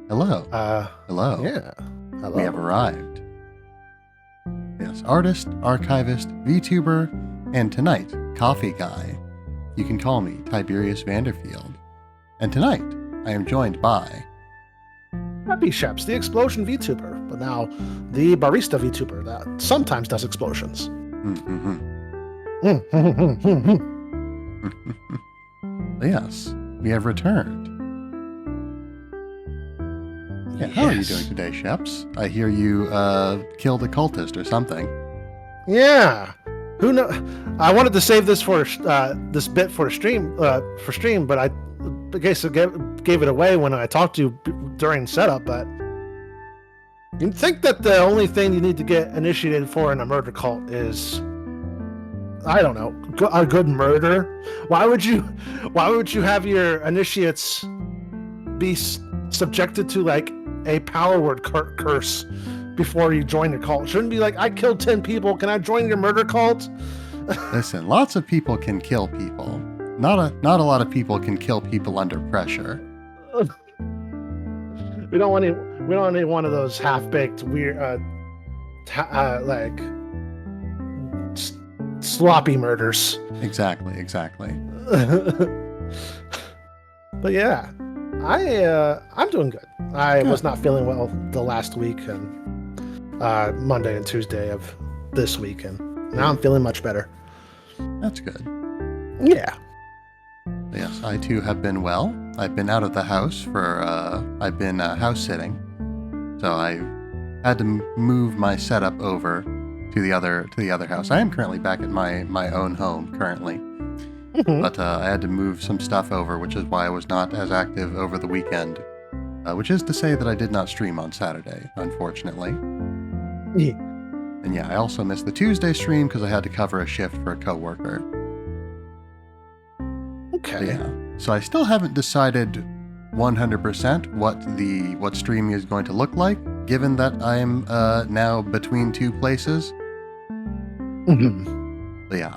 Hello. Hello. Yeah. Hello. We have arrived. Yes, artist, archivist, VTuber, and tonight, coffee guy. You can call me Tiberious Vanderfield. And tonight, I am joined by... SheppySHEPS, the explosion VTuber, but now the barista VTuber that sometimes does explosions. Yes, we have returned. Yeah, how are you doing today, Sheps? I hear you killed a cultist or something. Yeah. Who know? I wanted to save this for this bit for stream, but I guess I gave it away when I talked to you during setup. But you'd think that the only thing you need to get initiated for in a murder cult is, I don't know, a good murder. Why would you have your initiates be subjected to like a power word curse before you join the cult? Shouldn't be like, I killed 10 people. Can I join your murder cult? Listen, lots of people can kill people. Not a lot of people can kill people under pressure. We don't want any one of those half-baked weird like sloppy murders. Exactly. But yeah, I'm doing good. I was not feeling well the last week and Monday and Tuesday of this week, and now I'm feeling much better. That's good. Yeah. Yes, I too have been well. I've been out of the house for I've been house sitting, so I had to move my setup over to the other house. I am currently back at my own home currently. But I had to move some stuff over, which is why I was not as active over the weekend. Which is to say that I did not stream on Saturday, unfortunately. Yeah. And yeah, I also missed the Tuesday stream because I had to cover a shift for a coworker. Okay. Yeah. So I still haven't decided 100% what streaming is going to look like, given that I'm now between two places. But yeah,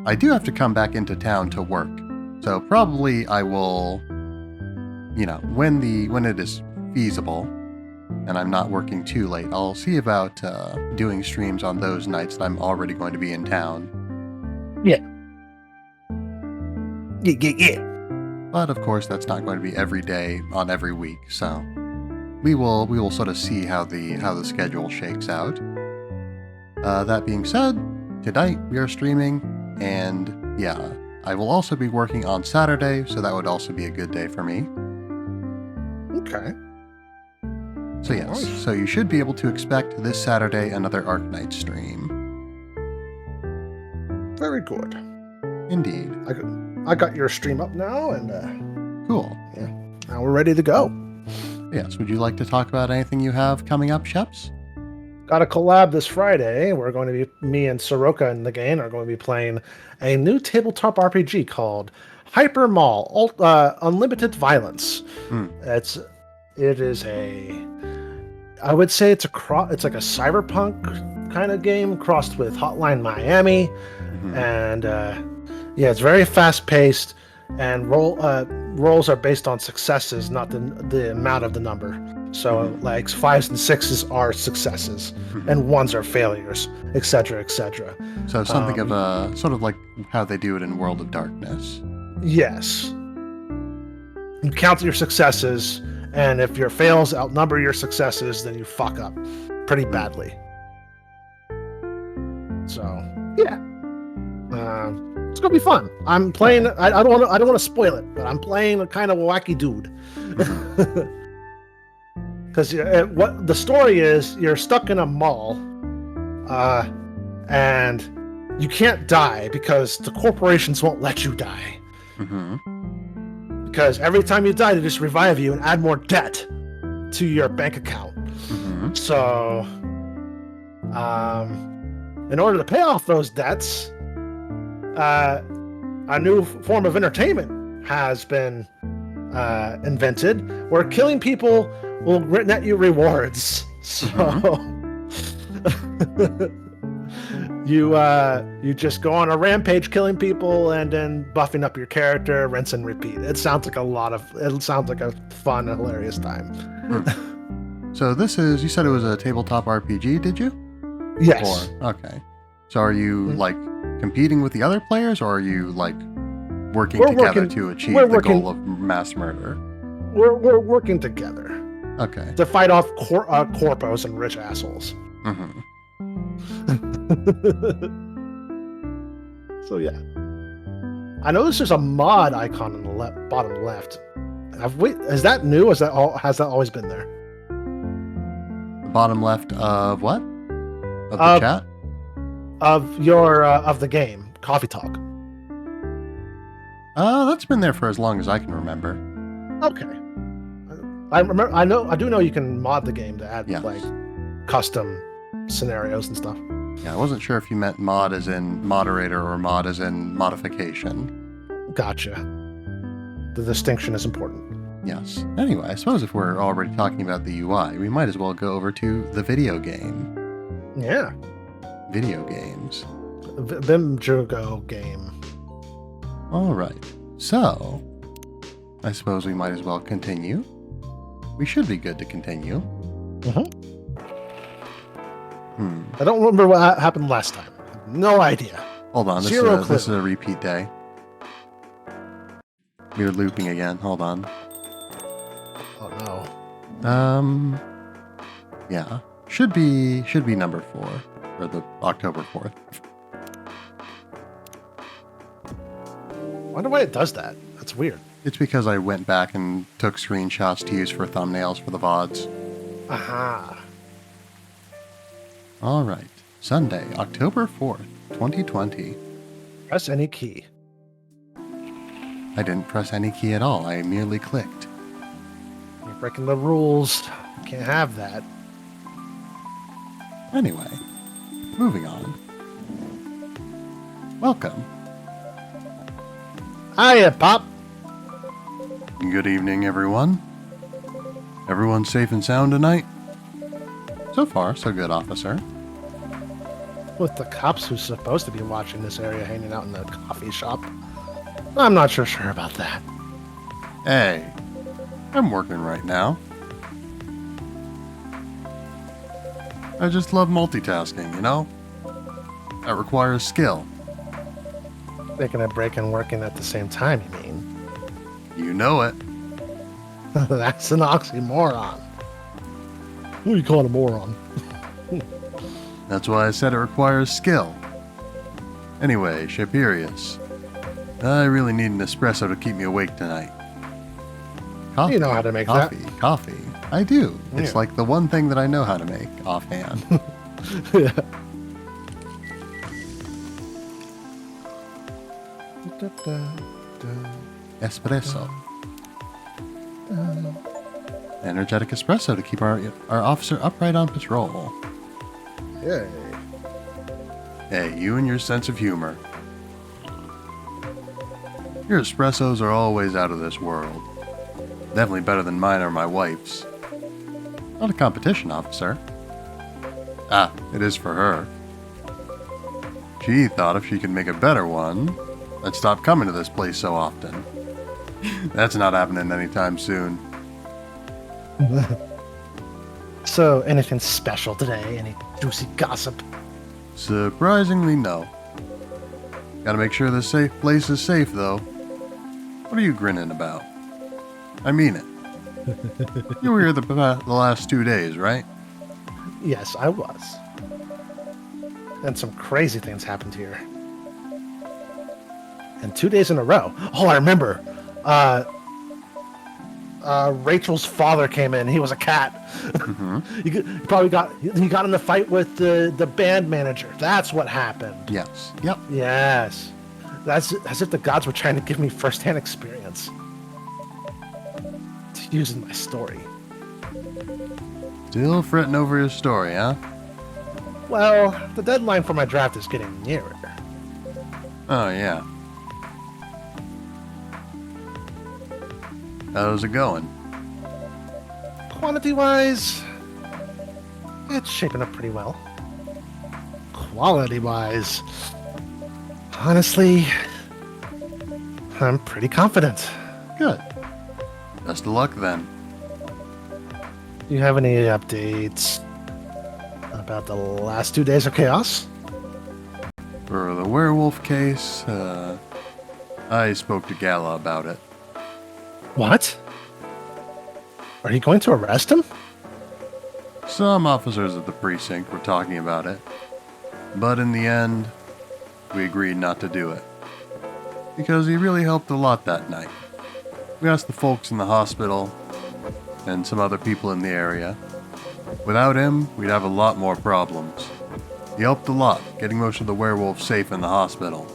I do have to come back into town to work, so probably I will, when it is feasible, and I'm not working too late, I'll see about doing streams on those nights that I'm already going to be in town. Yeah. But of course, that's not going to be every day on every week, so we will sort of see how the schedule shakes out. That being said, tonight we are streaming. And yeah, I will also be working on Saturday, so that would also be a good day for me. Okay. So yes, so you should be able to expect this Saturday another Arknight stream. Very good. Indeed. I got your stream up now, and cool. Yeah, now we're ready to go. Yes, would you like to talk about anything you have coming up, Sheps? Got a collab this Friday. We're going to be, me and Soroka and the gang are going to be playing a new tabletop RPG called Hyper Mall Unlimited Violence. It is I would say it's like a cyberpunk kind of game crossed with Hotline Miami, and yeah, it's very fast paced, and rolls are based on successes, not the amount of the number. So like 5s and 6s are successes, and 1s are failures, etc., etc. So something of a sort of like how they do it in World of Darkness. Yes. You count your successes, and if your fails outnumber your successes, then you fuck up pretty badly. So yeah, it's gonna be fun. I'm playing. I don't want to spoil it, but I'm playing a kind of wacky dude. Because what the story is, you're stuck in a mall, and you can't die because the corporations won't let you die. Because every time you die, they just revive you and add more debt to your bank account. So, in order to pay off those debts, a new form of entertainment has been invented, where killing people will net you rewards. So You just go on a rampage killing people and then buffing up your character, rinse and repeat. It sounds like a fun and hilarious time. So this is, you said it was a tabletop RPG, did you? Yes. Okay. So are you like competing with the other players, or are you like working We're together working- to achieve we're the working- goal of mass murder? We're working together Okay. to fight off corpos and rich assholes. Mm-hmm. So yeah, I noticed there's a mod icon on the bottom left. Is that new? Has that always been there? The bottom left of what? Of the chat? Of the game, Coffee Talk. That's been there for as long as I can remember. Okay. I do know you can mod the game to add like custom scenarios and stuff. Yeah, I wasn't sure if you meant mod as in moderator or mod as in modification. Gotcha. The distinction is important. Yes. Anyway, I suppose if we're already talking about the UI, we might as well go over to the video game. Yeah. Video games. Vim Jugo game. All right. So, I suppose we might as well continue. We should be good to continue. I don't remember what happened last time. No idea. Hold on. This is a repeat day. We're looping again. Hold on. Oh no. Yeah. Should be number 4 for the October 4th. Wonder why it does that. That's weird. It's because I went back and took screenshots to use for thumbnails for the VODs. Aha. All right. Sunday, October 4th, 2020. Press any key. I didn't press any key at all. I merely clicked. You're breaking the rules. You can't have that. Anyway, moving on. Welcome. Hiya, Pop. Good evening, everyone. Everyone safe and sound tonight? So far, so good, officer. With the cops who's supposed to be watching this area hanging out in the coffee shop, I'm not sure about that. Hey, I'm working right now. I just love multitasking, you know? That requires skill. Taking a break and working at the same time, you mean? You know it. That's an oxymoron. Who are you calling a moron? That's why I said it requires skill. Anyway, Tiberious, I really need an espresso to keep me awake tonight. Coffee. You know how to make coffee, that. Coffee. I do. It's Yeah. like the one thing that I know how to make offhand. Yeah. Espresso. Energetic espresso to keep our officer upright on patrol. Yay. Hey, you and your sense of humor. Your espressos are always out of this world. Definitely better than mine or my wife's. Not a competition, officer. Ah, it is for her. She thought if she could make a better one, I'd stop coming to this place so often. That's not happening anytime soon. So, anything special today? Any juicy gossip? Surprisingly, no. Gotta make sure this place is safe, though. What are you grinning about? I mean it. You were here the last 2 days, right? Yes, I was. And some crazy things happened here. And 2 days in a row. Oh, I remember. Rachel's father came in. He was a cat. Mm-hmm. He got in a fight with the band manager. That's what happened. Yes. Yep. Yes. That's as if the gods were trying to give me first-hand experience to use in my story. Still fretting over your story, huh? Well, the deadline for my draft is getting nearer. Oh, yeah. How's it going? Quantity-wise, it's shaping up pretty well. quality-wise, honestly, I'm pretty confident. Good. Best of luck then. Do you have any updates about the last 2 days of chaos? For the werewolf case, I spoke to Gala about it. What? Are you going to arrest him? Some officers at the precinct were talking about it, but in the end, we agreed not to do it. Because he really helped a lot that night. We asked the folks in the hospital and some other people in the area. Without him, we'd have a lot more problems. He helped a lot, getting most of the werewolves safe in the hospital.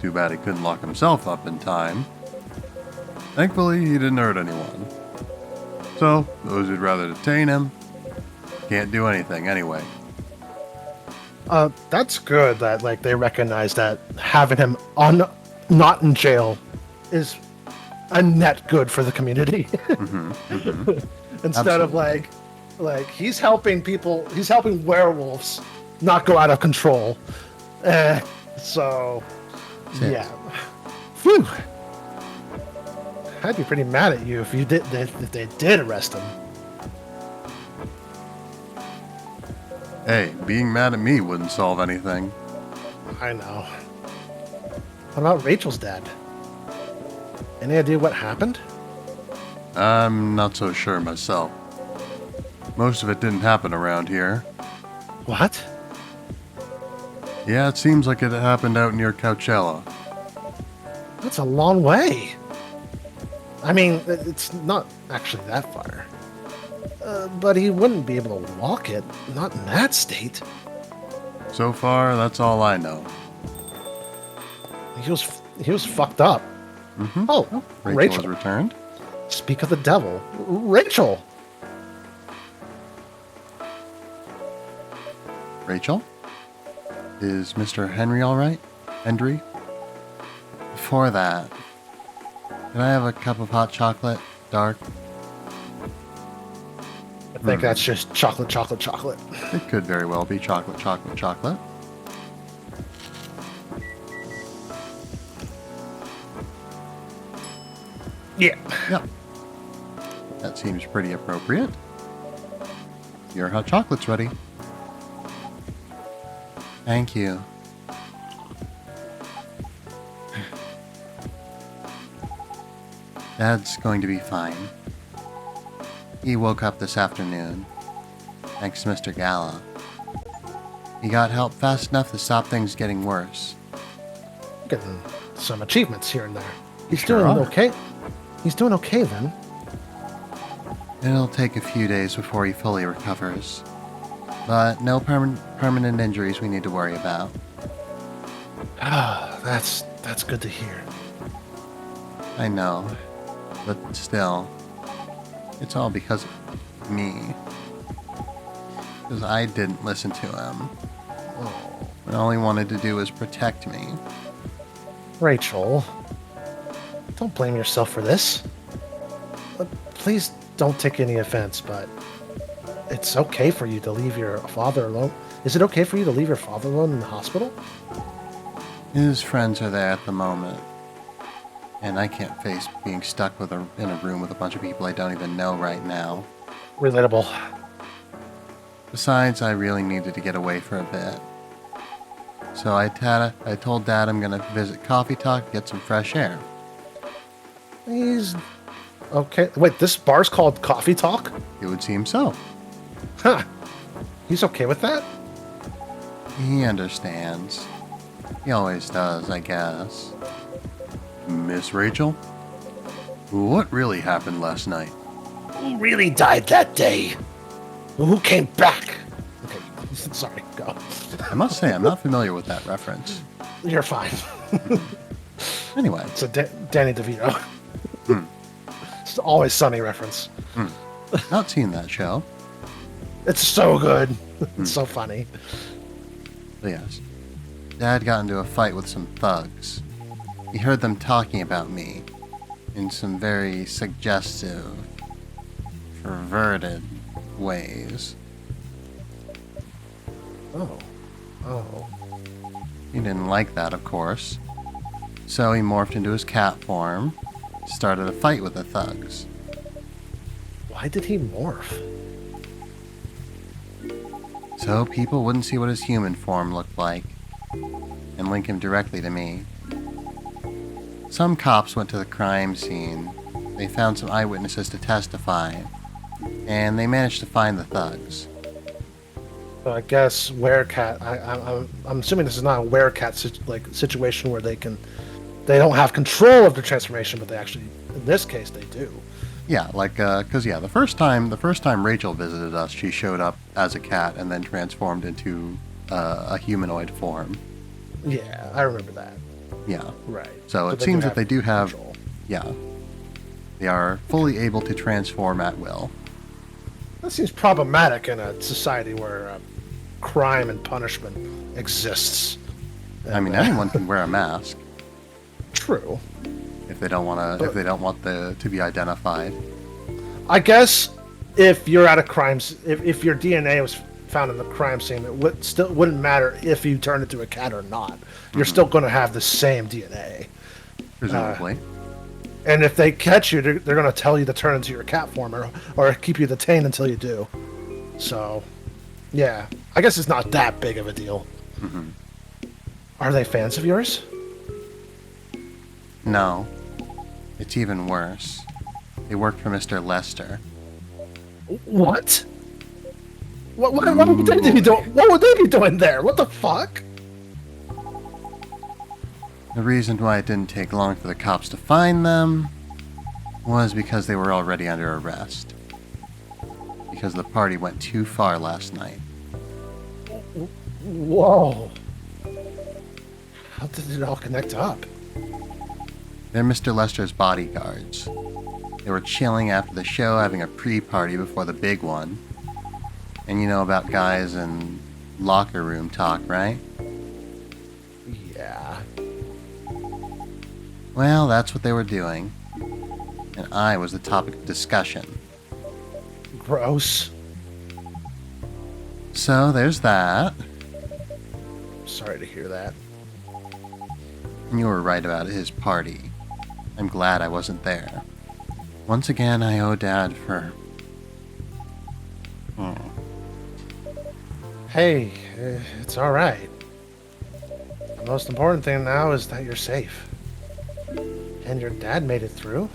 Too bad he couldn't lock himself up in time. Thankfully, he didn't hurt anyone. So, those who'd rather detain him can't do anything anyway. That's good that they recognize that having him not in jail is a net good for the community. Instead of he's helping people, he's helping werewolves not go out of control. So yeah. Phew. I'd be pretty mad at you if they did arrest him. Hey, being mad at me wouldn't solve anything. I know. What about Rachel's dad? Any idea what happened? I'm not so sure myself. Most of it didn't happen around here. What? Yeah, it seems like it happened out near Coachella. That's a long way. I mean, it's not actually that far. But he wouldn't be able to walk it, not in that state. So far, that's all I know. He was fucked up. Mm-hmm. Oh, Rachel has returned. Speak of the devil. Rachel! Rachel? Is Mr. Henry all right? Hendry? Before that, can I have a cup of hot chocolate? Dark? I think that's just chocolate. It could very well be chocolate. Yeah. Yep. That seems pretty appropriate. Your hot chocolate's ready. Thank you. Dad's going to be fine. He woke up this afternoon, thanks to Mr. Gala. He got help fast enough to stop things getting worse. Getting some achievements here and there. He's Sure doing are. okay. He's doing okay then. It'll take a few days before he fully recovers, but no permanent injuries we need to worry about. Ah, that's good to hear. I know, but still, it's all because of me. Because I didn't listen to him. When all he wanted to do was protect me. Rachel, don't blame yourself for this. Please don't take any offense, but it's okay for you to leave your father alone. Is it okay for you to leave your father alone in the hospital? His friends are there at the moment, and I can't face being stuck in a room with a bunch of people I don't even know right now. Relatable. Besides, I really needed to get away for a bit. So I told Dad I'm gonna visit Coffee Talk, get some fresh air. He's okay. Wait, this bar's called Coffee Talk? It would seem so. Huh. He's okay with that? He understands. He always does, I guess. Miss Rachel? What really happened last night? Who really died that day? Who came back? Okay, sorry, go. I must say, I'm not familiar with that reference. You're fine. Anyway. It's a Danny DeVito. It's always Sunny reference. Not seen that show. It's so good. It's so funny. But yes. Dad got into a fight with some thugs. He heard them talking about me in some very suggestive, perverted ways. Oh. Oh. He didn't like that, of course. So he morphed into his cat form, started a fight with the thugs. Why did he morph? So people wouldn't see what his human form looked like and link him directly to me. Some cops went to the crime scene. They found some eyewitnesses to testify, and they managed to find the thugs. So I guess werecat. I'm assuming this is not a werecat situation where they don't have control of their transformation, but they actually, in this case, they do. Yeah, the first time Rachel visited us, she showed up as a cat and then transformed into a humanoid form. Yeah, I remember that. Yeah. Right. So it seems that they do have, control. yeah, they are fully able to transform at will. That seems problematic in a society where crime and punishment exists. I mean, anyone can wear a mask True. if they don't want to be identified. I guess if you're at a if your DNA was found in the crime scene, it wouldn't matter if you turned into a cat or not. You're still going to have the same DNA. Presumably. And if they catch you, they're going to tell you to turn into your cat form or keep you detained until you do. So, yeah, I guess it's not that big of a deal. Mm-hmm. Are they fans of yours? No. It's even worse. They work for Mr. Lester. What? What would they be doing? What would they be doing there? What the fuck? The reason why it didn't take long for the cops to find them was because they were already under arrest. Because the party went too far last night. Whoa. How did it all connect up? They're Mr. Lester's bodyguards. They were chilling after the show, having a pre-party before the big one. And you know about guys and locker room talk, right? Yeah. Well, that's what they were doing. And I was the topic of discussion. Gross. So there's that. Sorry to hear that. You were right about his party. I'm glad I wasn't there. Once again, I owe Dad for... Hey, it's all right. The most important thing now is that you're safe. And your dad made it through.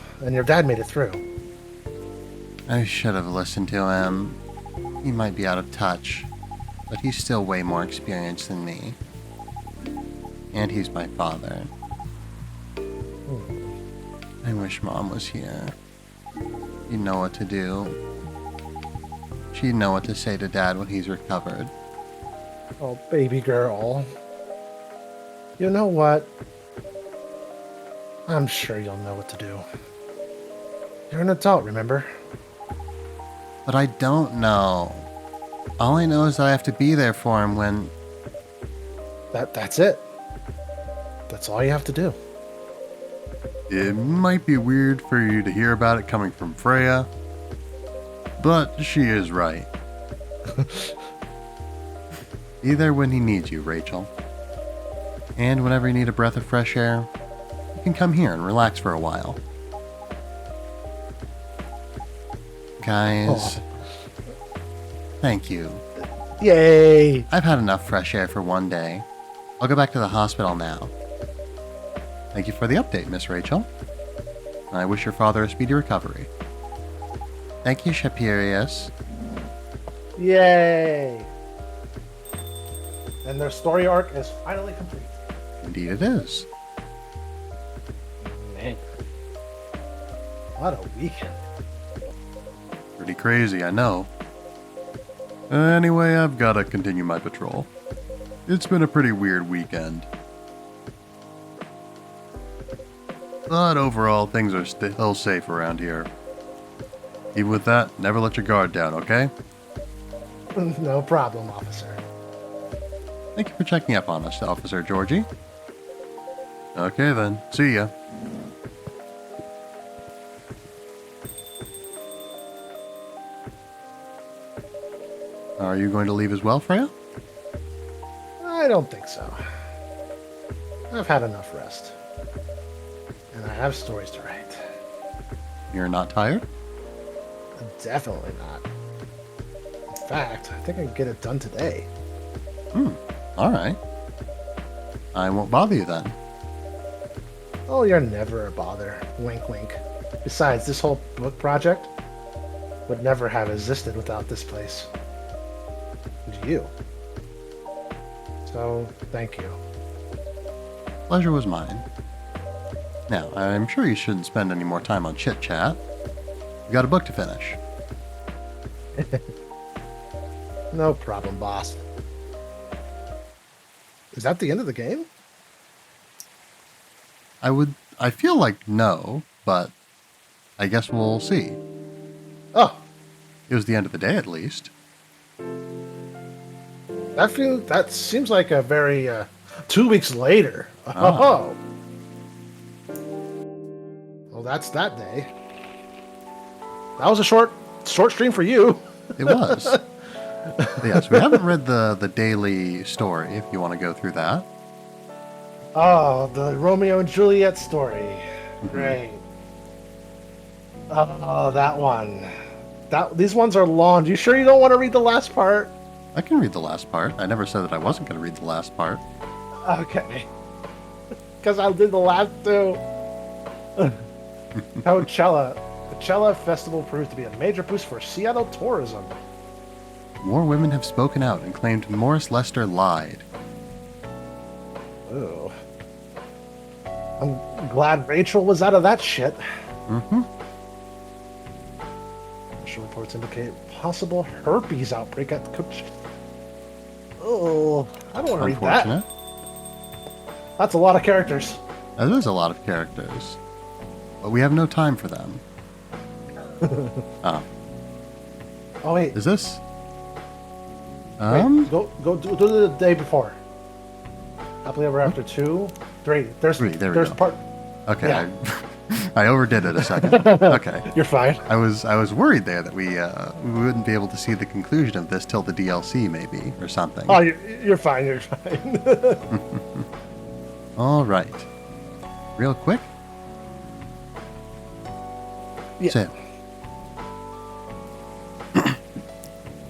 I should have listened to him. He might be out of touch, but he's still way more experienced than me. And he's my father. I wish Mom was here. She'd know what to do. She'd know what to say to Dad when he's recovered. Oh, baby girl. You know what? I'm sure you'll know what to do. You're an adult, remember? But I don't know. All I know is that I have to be there for him when... That's it. That's all you have to do. It might be weird for you to hear about it coming from Freya, but she is right. Be there when he needs you, Rachel. And whenever you need a breath of fresh air, you can come here and relax for a while. Guys, thank you. Yay! I've had enough fresh air for one day. I'll go back to the hospital now. Thank you for the update, Miss Rachel. I wish your father a speedy recovery. Thank you, Tiberious. Yay! And their story arc is finally complete. Indeed it is. Man. What a weekend. Pretty crazy, I know. Anyway, I've got to continue my patrol. It's been a pretty weird weekend. But overall, things are still safe around here. Even with that, never let your guard down, okay? No problem, officer. Thank you for checking up on us, Officer Georgie. Okay then, see ya. I I don't think so. I've had enough rest. And I have stories to write. You're not tired? Definitely not. In fact, I think I can get it done today. All right. I won't bother you then. Oh, you're never a bother. Wink, wink. Besides, this whole book project would never have existed without this place. And you. So, thank you. Pleasure was mine. Now, I'm sure you shouldn't spend any more time on chit-chat. You got a book to finish. No problem, boss. Is that the end of the game? I feel like no, but I guess we'll see. Oh, It was the end of the day at least. that seems like a very 2 weeks later. Ah. Oh. Well, that's that day. That was a short stream for you. It was. Yes, we haven't read the daily story if you want to go through that. Oh, the Romeo and Juliet story. Great. Oh, that one. These ones are long. You sure you don't want to read the last part? I can read the last part. I never said that I wasn't going to read the last part. Okay. Because I did the last two. Coachella. Coachella Festival proved to be a major boost for Seattle tourism. More women have spoken out and claimed Morris Lester lied. Ooh. I'm glad Rachel was out of that shit. Mm-hmm. Official reports indicate possible herpes outbreak at Coach. Oh, I don't want to read that. Unfortunate. That's a lot of characters. That is a lot of characters. But we have no time for them. Oh wait, Is this? wait, go do the day before. Happily Ever After 2, 3. There's Three, there we there's go. part. Okay, Yeah. I overdid it a second. Okay. You're fine. I was worried there that we wouldn't be able to see the conclusion of this till the DLC maybe or something. Oh, you're fine. You're fine. All right. Real quick. Yeah. Sit.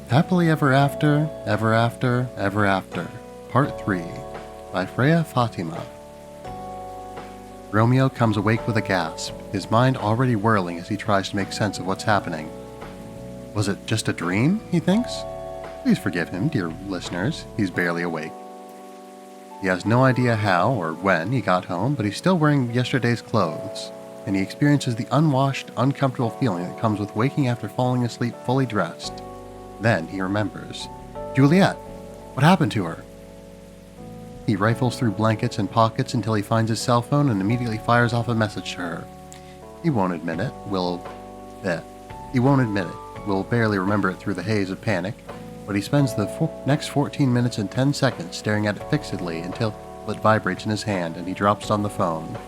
Happily Ever After, Ever After, Ever After, Part 3 by Freya Fatima. Romeo comes awake with a gasp, his mind already whirling as he tries to make sense of what's happening. Was it just a dream, he thinks? Please forgive him, dear listeners, he's barely awake. He has no idea how or when he got home, but he's still wearing yesterday's clothes, and he experiences the unwashed, uncomfortable feeling that comes with waking after falling asleep fully dressed. Then he remembers. Juliet! What happened to her? He rifles through blankets and pockets until he finds his cell phone and immediately fires off a message to her. He won't admit it. Will barely remember it through the haze of panic, but he spends the next 14 minutes and 10 seconds staring at it fixedly until it vibrates in his hand and he drops on the phone.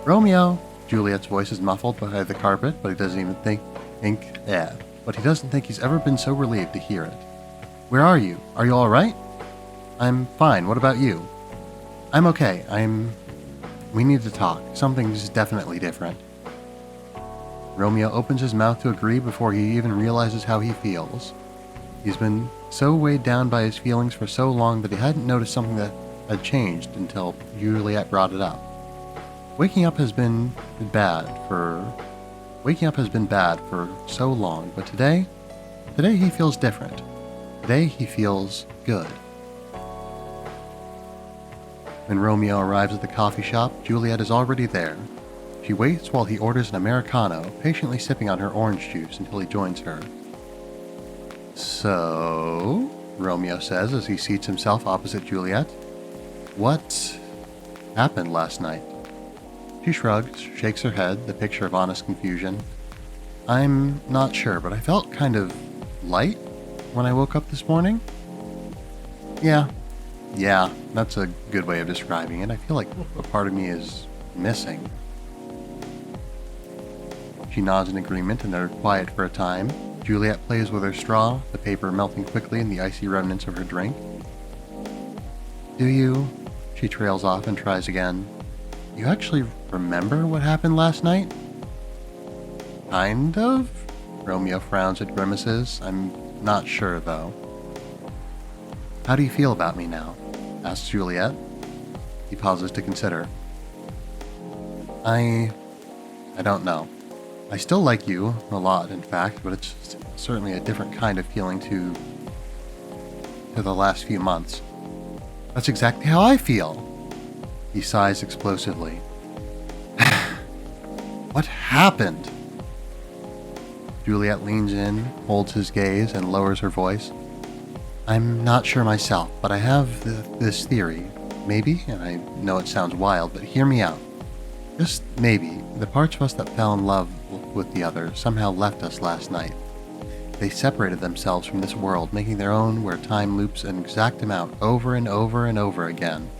Romeo! Juliet's voice is muffled behind the carpet, but he doesn't think he's ever been so relieved to hear it. Where are you? Are you alright? I'm fine. What about you? I'm okay. We need to talk. Something's definitely different. Romeo opens his mouth to agree before he even realizes how he feels. He's been so weighed down by his feelings for so long that he hadn't noticed something that had changed until Juliet brought it up. Waking up has been bad for so long, but today he feels different. Today he feels good. When Romeo arrives at the coffee shop, Juliet is already there. She waits while he orders an Americano, patiently sipping on her orange juice until he joins her. So, Romeo says as he seats himself opposite Juliet, what happened last night? She shrugs, shakes her head, the picture of honest confusion. I'm not sure, but I felt kind of light when I woke up this morning. Yeah, that's a good way of describing it. I feel like a part of me is missing. She nods in agreement and they're quiet for a time. Juliet plays with her straw, the paper melting quickly in the icy remnants of her drink. Do you? She trails off and tries again. You actually remember what happened last night? Kind of? Romeo frowns at grimaces. I'm not sure, though. How do you feel about me now? Asks Juliet. He pauses to consider. I don't know. I still like you a lot, in fact, but it's certainly a different kind of feeling to the last few months. That's exactly how I feel. He sighs explosively. What happened? Juliet leans in, holds his gaze, and lowers her voice. I'm not sure myself, but I have this theory. Maybe, and I know it sounds wild, but hear me out. Just maybe, the parts of us that fell in love with the other somehow left us last night. They separated themselves from this world, making their own where time loops an exact amount over and over and over again.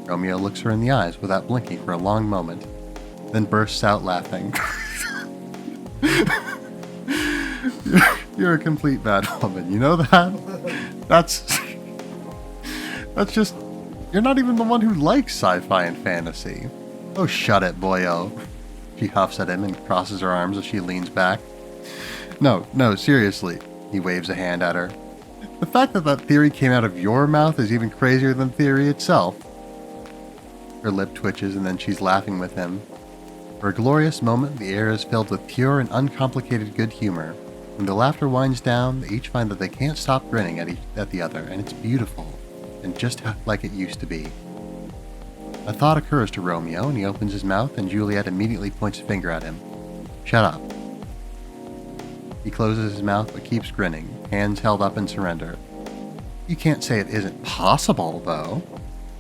Romeo looks her in the eyes without blinking for a long moment, then bursts out laughing. You're a complete bad woman, you know that? That's just... You're not even the one who likes sci-fi and fantasy. Oh, shut it, boyo. She huffs at him and crosses her arms as she leans back. No, seriously. He waves a hand at her. The fact that theory came out of your mouth is even crazier than theory itself. Her lip twitches and then she's laughing with him. For a glorious moment, the air is filled with pure and uncomplicated good humor. When the laughter winds down, they each find that they can't stop grinning at the other, and it's beautiful, and just like it used to be. A thought occurs to Romeo, and he opens his mouth, and Juliet immediately points a finger at him. Shut up. He closes his mouth but keeps grinning, hands held up in surrender. You can't say it isn't possible, though.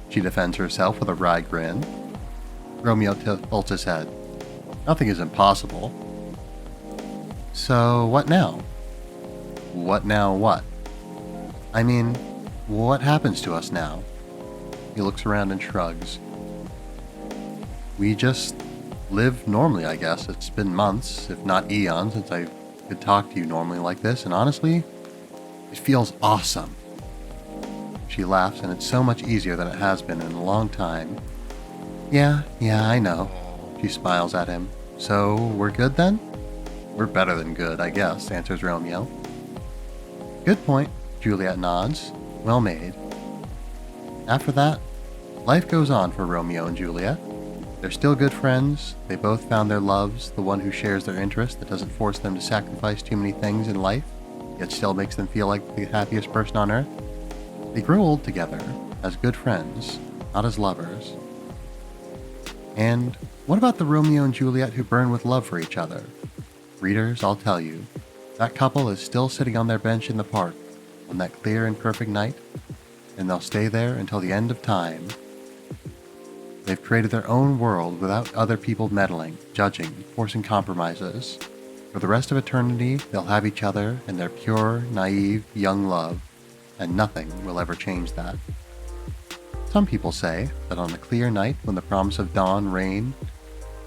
She defends herself with a wry grin. Romeo tilts his head. Nothing is impossible. So, what now? What now what? I mean, what happens to us now? He looks around and shrugs. We just live normally, I guess. It's been months, if not eons, since I could talk to you normally like this, and honestly, it feels awesome. She laughs, and it's so much easier than it has been in a long time. Yeah, I know. She smiles at him. So, we're good then? We're better than good, I guess, answers Romeo. Good point, Juliet nods. Well made. After that, life goes on for Romeo and Juliet. They're still good friends. They both found their loves, the one who shares their interests that doesn't force them to sacrifice too many things in life, yet still makes them feel like the happiest person on earth. They grow old together, as good friends, not as lovers. And what about the Romeo and Juliet who burn with love for each other? Readers, I'll tell you, that couple is still sitting on their bench in the park on that clear and perfect night, and they'll stay there until the end of time. They've created their own world without other people meddling, judging, forcing compromises. For the rest of eternity, they'll have each other and their pure, naive, young love, and nothing will ever change that. Some people say that on a clear night when the promise of dawn reigns,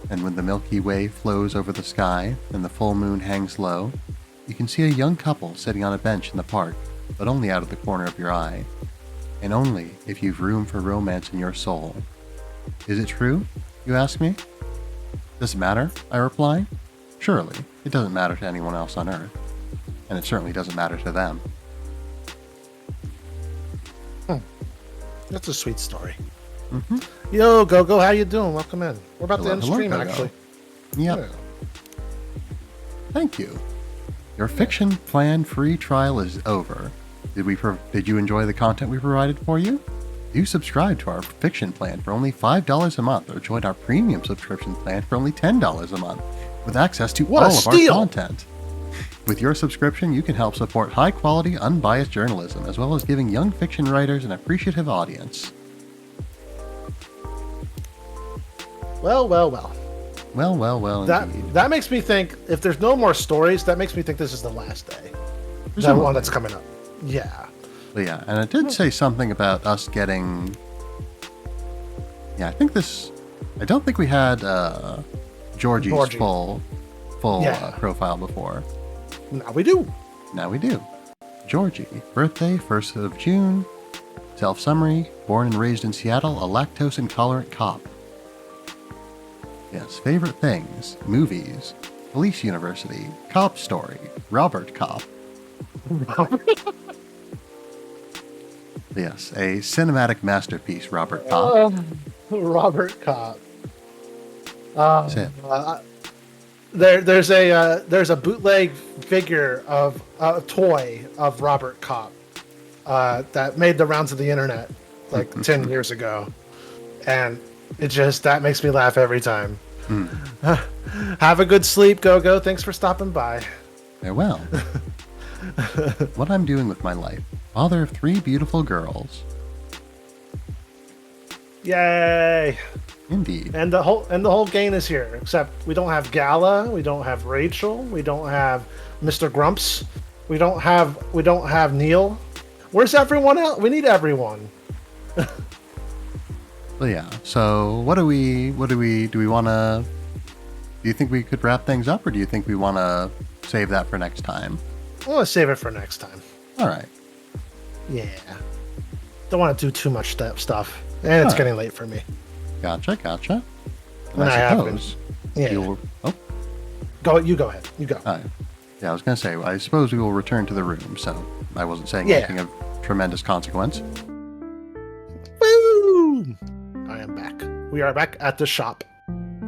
and when the Milky Way flows over the sky and the full moon hangs low, you can see a young couple sitting on a bench in the park, but only out of the corner of your eye, and only if you've room for romance in your soul. Is it true, you ask me? Does it matter, I reply? Surely, it doesn't matter to anyone else on Earth, and it certainly doesn't matter to them. That's a sweet story. Mm-hmm. Yo, Go-Go, how you doing? Welcome in. We're about to end stream, Go-Go. actually. Yep. Yeah. Thank you. Your fiction plan free trial is over. Did you enjoy the content we provided for you? Do subscribe to our fiction plan for only $5 a month, or join our premium subscription plan for only $10 a month, with access to all of our content. With your subscription, you can help support high-quality, unbiased journalism, as well as giving young fiction writers an appreciative audience. Well. Well, indeed. That makes me think, if there's no more stories, that makes me think this is the last day. That one that's coming up. Yeah. But yeah, and it did say something about us getting... Yeah, I don't think we had Georgie's full profile before. Now we do. Now we do. Georgie, birthday, 1st of June. Self-summary, born and raised in Seattle, a lactose-intolerant cop. Yes, favorite things, movies, police university, cop story, Robert Cop. Yes, a cinematic masterpiece, Robert Cop. Robert Cop. That's it. There's a bootleg figure of a toy of Robert Cop that made the rounds of the internet like 10 years ago, and that makes me laugh every time. Have a good sleep, Go. Thanks for stopping by. Farewell. What I'm doing with my life. Father of 3 beautiful girls. Yay! Indeed. And the whole gang is here, except we don't have Gala, we don't have Rachel, we don't have Mr. Grumps, we don't have Neil. Where's everyone else? We need everyone. Well, yeah. So do we want to, do you think we could wrap things up, or do you think we want to save that for next time? I want to save it for next time. All right. Yeah. Don't want to do too much stuff. And it's getting late for me. Gotcha. And I I have been. suppose Yeah. you Go ahead. You go. Yeah, I was going to say, I suppose we will return to the room, so I wasn't saying anything of tremendous consequence. Woo! I am back. We are back at the shop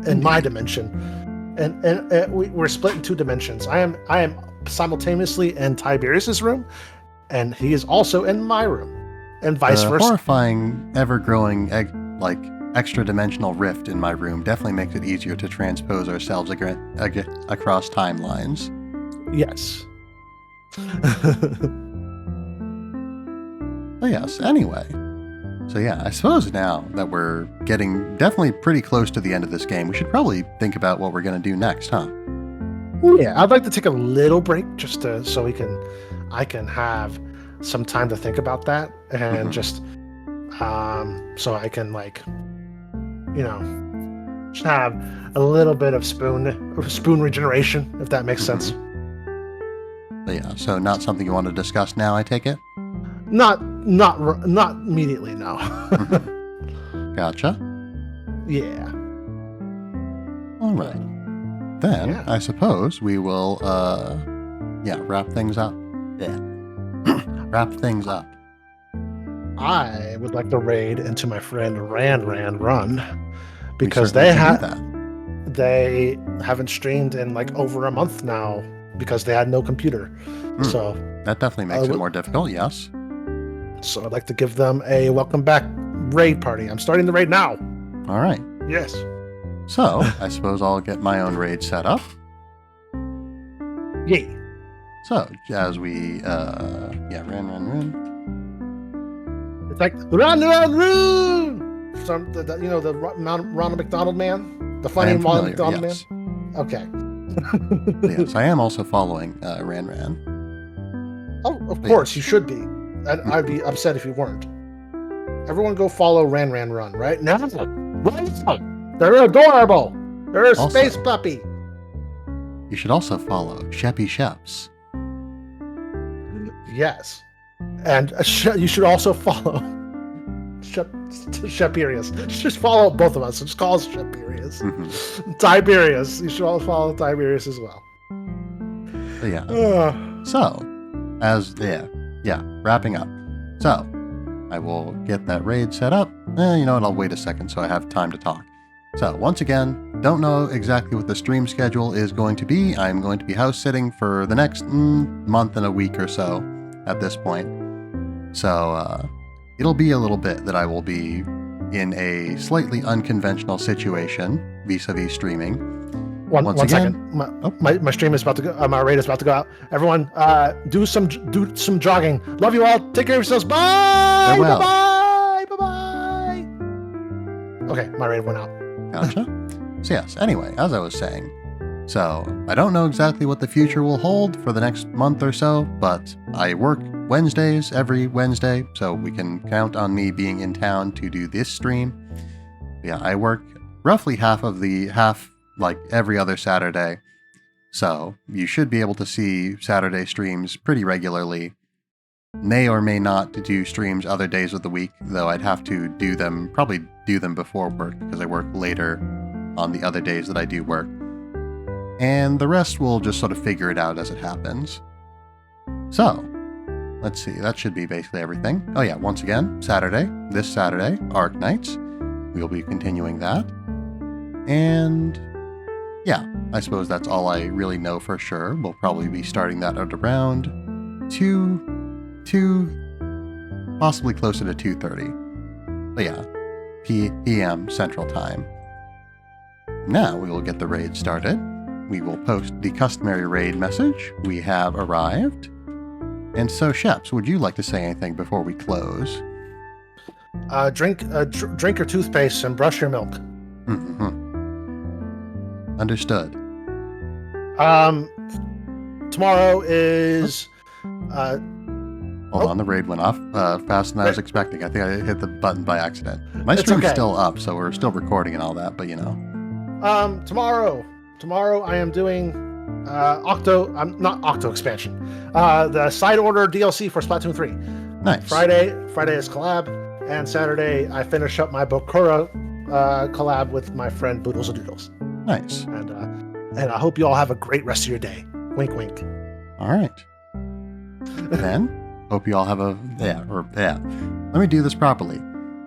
in my dimension. And we're split in 2 dimensions. I am simultaneously in Tiberius's room, and he is also in my room, and vice versa. Horrifying, ever-growing, extra-dimensional rift in my room definitely makes it easier to transpose ourselves across timelines. Yes. Oh yes, anyway. So yeah, I suppose now that we're getting definitely pretty close to the end of this game, we should probably think about what we're going to do next, huh? Yeah, I'd like to take a little break just so I can have some time to think about that, and just so I can just have a little bit of spoon regeneration, if that makes sense. But yeah, so not something you want to discuss now, I take it? Not immediately, no. Gotcha. Yeah. All right. Then I suppose we will wrap things up. Yeah. Wrap things up. I would like to raid into my friend Ran Run, because they haven't streamed in like over a month now because they had no computer. So that definitely makes it more difficult, yes. So I'd like to give them a welcome back raid party. I'm starting the raid now. All right. Yes. So I suppose I'll get my own raid set up. Yay. So as we run. It's like run. Some the Ronald McDonald man, the funny Ronald McDonald man. Okay. Yes, I am also following Ran. Oh, of course you should be. I'd be upset if you weren't. Everyone go follow Ran Run right now. They're adorable. They're a space puppy. You should also follow SheppySHEPS. Yes. And you should also follow Tiberious. Just follow both of us. Just call us Tiberious. Tiberious. You should all follow Tiberious as well. So, yeah. So, wrapping up. So, I will get that raid set up. You know what? I'll wait a second so I have time to talk. So, once again, don't know exactly what the stream schedule is going to be. I'm going to be house sitting for the next month and a week or so at this point. So, it'll be a little bit that I will be in a slightly unconventional situation vis-a-vis streaming. One second. My stream is about to go. My raid is about to go out. Everyone, do some jogging. Love you all. Take care of yourselves. Bye. Farewell. Bye. Okay, my raid went out. Gotcha. So yes. Anyway, as I was saying, so I don't know exactly what the future will hold for the next month or so, but I work Wednesdays every Wednesday, so we can count on me being in town to do this stream. Yeah, I work roughly half like every other Saturday, so you should be able to see Saturday streams pretty regularly. may or may not do streams other days of the week, though I'd have to probably do them before work because I work later on the other days that I do work. And the rest we'll just sort of figure it out as it happens. So, let's see, that should be basically everything. Oh yeah, once again, this Saturday, Arc Nights. We'll be continuing that. And yeah, I suppose that's all I really know for sure. We'll probably be starting that at around 2, possibly closer to 2:30. But yeah, p.m. Central Time. Now we will get the raid started. We will post the customary raid message. We have arrived. And so, Sheps, would you like to say anything before we close? Drink your toothpaste and brush your milk. Mm-hmm. Understood. Tomorrow is... Hold on, the raid went off faster than I was expecting. I think I hit the button by accident. My It's stream's okay. still up, so we're still recording and all that, but you know. Tomorrow I am doing not Octo expansion. The side order DLC for Splatoon 3. Nice. Friday is collab, and Saturday I finish up my Bokura collab with my friend Boodles and Doodles. Nice. And I hope you all have a great rest of your day. Wink, wink. All right. Then, hope you all have Let me do this properly.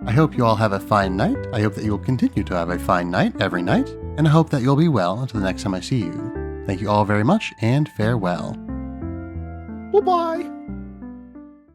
I hope you all have a fine night. I hope that you will continue to have a fine night every night, and I hope that you'll be well until the next time I see you. Thank you all very much, and farewell. Bye-bye.